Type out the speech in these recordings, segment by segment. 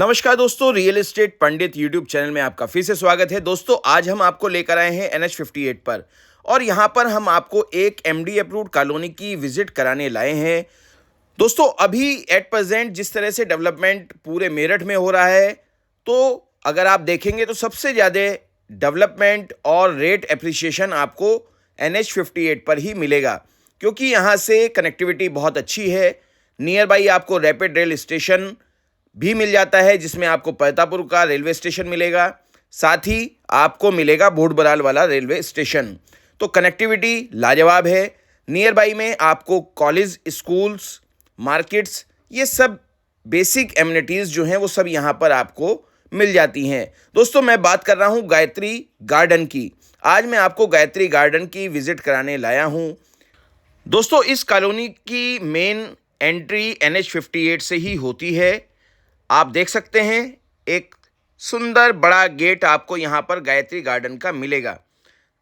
नमस्कार दोस्तों, real estate पंडित YouTube channel में आपका फिर से स्वागत है। दोस्तों, आज हम आपको लेकर आए हैं NH58 पर और यहाँ पर हम आपको एक MD अप्रूव्ड कॉलोनी की विजिट कराने लाए हैं। दोस्तों, अभी एट प्रेजेंट जिस तरह से डेवलपमेंट पूरे मेरठ में हो रहा है, तो अगर आप देखेंगे तो सबसे ज़्यादा डेवलपमेंट और रेट एप्रिसिएशन आपको NH58 पर ही मिलेगा, क्योंकि यहाँ से कनेक्टिविटी बहुत अच्छी है। नियर बाई आपको रैपिड रेल स्टेशन भी मिल जाता है, जिसमें आपको परतापुर का रेलवे स्टेशन मिलेगा, साथ ही आपको मिलेगा भूड़-बराल वाला रेलवे स्टेशन। तो कनेक्टिविटी लाजवाब है। नियर बाई में आपको कॉलेज, स्कूल्स, मार्केट्स, ये सब बेसिक एमिनिटीज़ जो हैं वो सब यहाँ पर आपको मिल जाती हैं। दोस्तों, मैं बात कर रहा हूँ गायत्री गार्डन की। आज मैं आपको गायत्री गार्डन की विज़िट कराने लाया हूँ। दोस्तों, इस कॉलोनी की मेन एंट्री NH58 से ही होती है। आप देख सकते हैं, एक सुंदर बड़ा गेट आपको यहाँ पर गायत्री गार्डन का मिलेगा।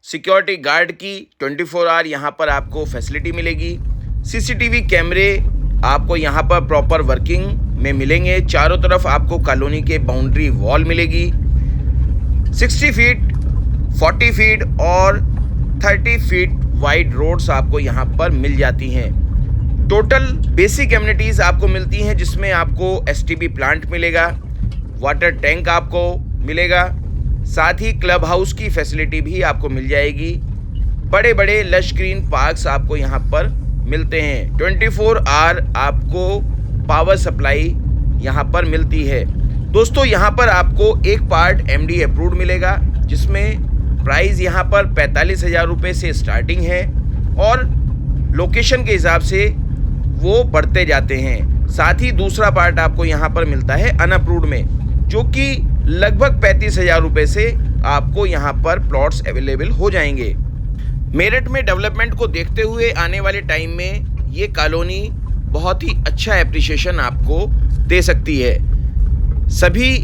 सिक्योरिटी गार्ड की 24 आवर यहाँ पर आपको फैसिलिटी मिलेगी। CCTV कैमरे आपको यहाँ पर प्रॉपर वर्किंग में मिलेंगे। चारों तरफ आपको कॉलोनी के बाउंड्री वॉल मिलेगी। 60 फीट, 40 फीट और 30 फीट वाइड रोड्स आपको यहाँ पर मिल जाती हैं। टोटल बेसिक एमिनिटीज़ आपको मिलती हैं, जिसमें आपको STP प्लांट मिलेगा, वाटर टैंक आपको मिलेगा, साथ ही क्लब हाउस की फैसिलिटी भी आपको मिल जाएगी। बड़े बड़े लश ग्रीन पार्क्स आपको यहाँ पर मिलते हैं। 24 आवर आपको पावर सप्लाई यहाँ पर मिलती है। दोस्तों, यहाँ पर आपको एक पार्ट MD अप्रूव्ड मिलेगा, जिसमें प्राइस यहाँ पर 45,000 रुपये से स्टार्टिंग है और लोकेशन के हिसाब से वो बढ़ते जाते हैं। साथ ही दूसरा पार्ट आपको यहाँ पर मिलता है अनअप्रूव्ड में, जो कि लगभग 35,000 रुपये से आपको यहाँ पर प्लॉट्स अवेलेबल हो जाएंगे। मेरठ में डेवलपमेंट को देखते हुए आने वाले टाइम में ये कॉलोनी बहुत ही अच्छा एप्रिसिएशन आपको दे सकती है। सभी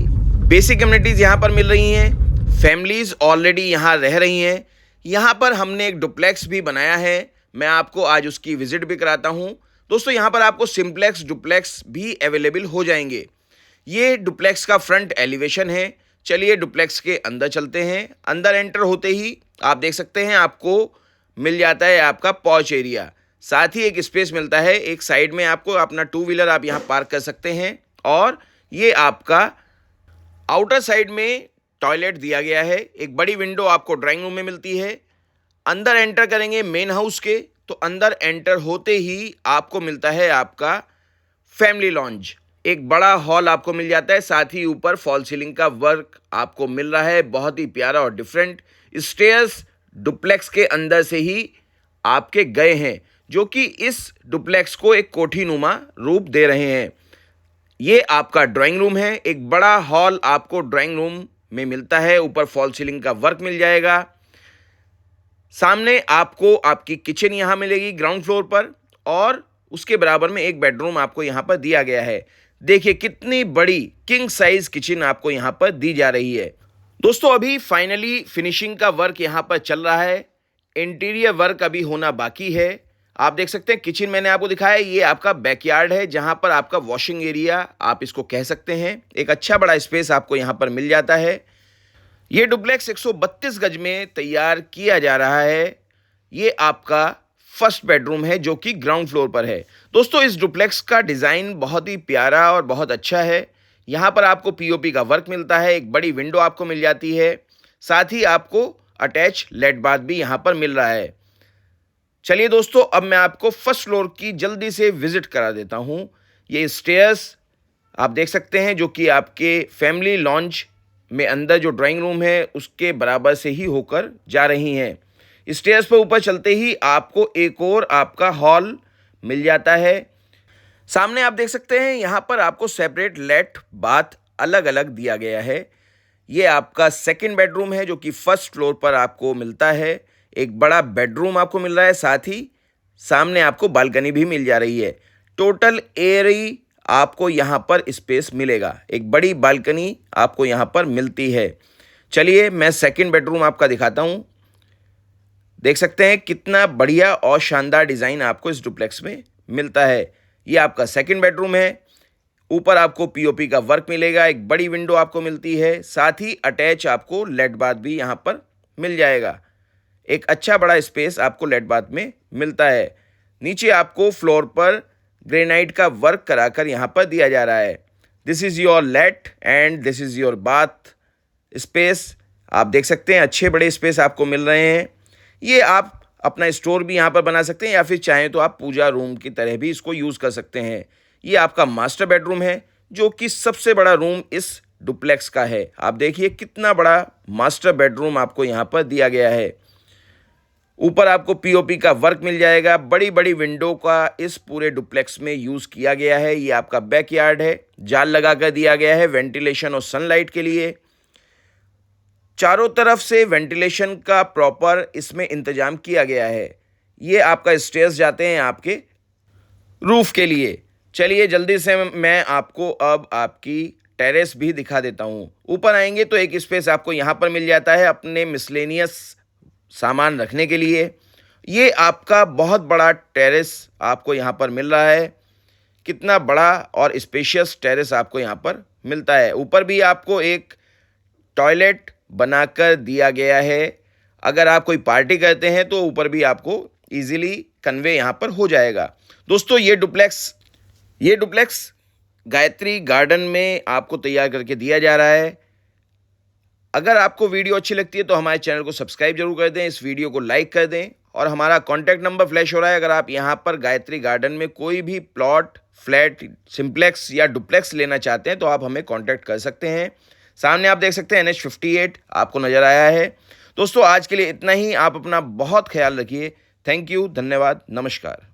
बेसिक कम्युनिटीज़ यहाँ पर मिल रही हैं। फैमिलीज़ ऑलरेडी यहाँ रह रही हैं। यहाँ पर हमने एक डुप्लेक्स भी बनाया है, मैं आपको आज उसकी विज़िट भी कराता हूँ। दोस्तों, यहाँ पर आपको सिंप्लेक्स डुप्लेक्स भी अवेलेबल हो जाएंगे। ये डुप्लेक्स का फ्रंट एलिवेशन है। चलिए डुप्लेक्स के अंदर चलते हैं। अंदर एंटर होते ही आप देख सकते हैं, आपको मिल जाता है आपका पॉच एरिया। साथ ही एक स्पेस मिलता है, एक साइड में आपको अपना 2 व्हीलर आप यहाँ पार्क कर सकते हैं। और ये आपका आउटर साइड में टॉयलेट दिया गया है। एक बड़ी विंडो आपको ड्राइंग रूम में मिलती है। अंदर एंटर करेंगे मेन हाउस के, तो अंदर एंटर होते ही आपको मिलता है आपका फैमिली लॉन्ज। एक बड़ा हॉल आपको मिल जाता है। साथ ही ऊपर फॉल सीलिंग का वर्क आपको मिल रहा है, बहुत ही प्यारा और डिफरेंट। स्टेयर्स डुप्लेक्स के अंदर से ही आपके गए हैं, जो कि इस डुप्लेक्स को एक कोठीनुमा रूप दे रहे हैं। ये आपका ड्राइंग रूम है। एक बड़ा हॉल आपको ड्राइंग रूम में मिलता है। ऊपर फॉल सीलिंग का वर्क मिल जाएगा। सामने आपको आपकी किचन यहाँ मिलेगी ग्राउंड फ्लोर पर, और उसके बराबर में एक बेडरूम आपको यहाँ पर दिया गया है। देखिए कितनी बड़ी किंग साइज किचन आपको यहाँ पर दी जा रही है। दोस्तों, अभी फाइनली फिनिशिंग का वर्क यहाँ पर चल रहा है। इंटीरियर वर्क अभी होना बाकी है। आप देख सकते हैं, किचन मैंने आपको दिखाया, ये आपका बैकयार्ड है, जहाँ पर आपका वॉशिंग एरिया आप इसको कह सकते हैं। एक अच्छा बड़ा स्पेस आपको यहाँ पर मिल जाता है। ये डुप्लेक्स 132 गज में तैयार किया जा रहा है। ये आपका फर्स्ट बेडरूम है, जो कि ग्राउंड फ्लोर पर है। दोस्तों, इस डुप्लेक्स का डिज़ाइन बहुत ही प्यारा और बहुत अच्छा है। यहाँ पर आपको POP का वर्क मिलता है। एक बड़ी विंडो आपको मिल जाती है। साथ ही आपको अटैच लेट बाथ भी यहाँ पर मिल रहा है। चलिए दोस्तों, अब मैं आपको फर्स्ट फ्लोर की जल्दी से विजिट करा देता हूँ। ये स्टेयर्स आप देख सकते हैं, जो कि आपके फैमिली लॉन्ज में अंदर जो ड्राइंग रूम है उसके बराबर से ही होकर जा रही हैं। स्टेयर्स पर ऊपर चलते ही आपको एक और आपका हॉल मिल जाता है। सामने आप देख सकते हैं, यहाँ पर आपको सेपरेट लेट बाथ अलग अलग दिया गया है। ये आपका सेकंड बेडरूम है, जो कि फर्स्ट फ्लोर पर आपको मिलता है। एक बड़ा बेडरूम आपको मिल रहा है। साथ ही सामने आपको बालकनी भी मिल जा रही है। टोटल एरी आपको यहाँ पर स्पेस मिलेगा। एक बड़ी बालकनी आपको यहाँ पर मिलती है। चलिए मैं सेकंड बेडरूम आपका दिखाता हूँ। देख सकते हैं कितना बढ़िया और शानदार डिज़ाइन आपको इस डुप्लेक्स में मिलता है। ये आपका सेकंड बेडरूम है। ऊपर आपको पीओपी का वर्क मिलेगा, एक बड़ी विंडो आपको मिलती है, साथ ही अटैच आपको लेड बाथ भी यहाँ पर मिल जाएगा। एक अच्छा बड़ा स्पेस आपको लेड बाथ में मिलता है। नीचे आपको फ्लोर पर ग्रेनाइट का वर्क कराकर यहाँ पर दिया जा रहा है। This is your let and this is your bath space. आप देख सकते हैं अच्छे बड़े स्पेस आपको मिल रहे हैं। ये आप अपना स्टोर भी यहाँ पर बना सकते हैं या फिर चाहें तो आप पूजा रूम की तरह भी इसको यूज़ कर सकते हैं। ये आपका मास्टर बेडरूम है जो कि सबसे बड़ा रूम इस डुप्लेक्स का है। आप देखिए कितना बड़ा मास्टर बेडरूम आपको यहाँ पर दिया गया है। ऊपर आपको पीओपी का वर्क मिल जाएगा। बड़ी बड़ी विंडो का इस पूरे डुप्लेक्स में यूज़ किया गया है। ये आपका बैकयार्ड है, जाल लगा कर दिया गया है वेंटिलेशन और सनलाइट के लिए। चारों तरफ से वेंटिलेशन का प्रॉपर इसमें इंतजाम किया गया है। ये आपका स्टेयर्स जाते हैं आपके रूफ के लिए। चलिए जल्दी से मैं आपको अब आपकी टेरेस भी दिखा देता हूँ। ऊपर आएंगे तो एक स्पेस आपको यहाँ पर मिल जाता है अपने मिसलेनियस सामान रखने के लिए। ये आपका बहुत बड़ा टेरेस आपको यहाँ पर मिल रहा है। कितना बड़ा और स्पेशियस टेरेस आपको यहाँ पर मिलता है। ऊपर भी आपको एक टॉयलेट बनाकर दिया गया है। अगर आप कोई पार्टी करते हैं तो ऊपर भी आपको इजीली कन्वे यहाँ पर हो जाएगा। दोस्तों ये डुप्लेक्स गायत्री गार्डन में आपको तैयार करके दिया जा रहा है। अगर आपको वीडियो अच्छी लगती है तो हमारे चैनल को सब्सक्राइब जरूर कर दें, इस वीडियो को लाइक कर दें और हमारा कॉन्टैक्ट नंबर फ्लैश हो रहा है। अगर आप यहाँ पर गायत्री गार्डन में कोई भी प्लॉट, फ्लैट, सिंप्लेक्स या डुप्लेक्स लेना चाहते हैं तो आप हमें कॉन्टैक्ट कर सकते हैं। सामने आप देख सकते हैं NH58 आपको नज़र आया है। दोस्तों आज के लिए इतना ही। आप अपना बहुत ख्याल रखिए। थैंक यू, धन्यवाद, नमस्कार।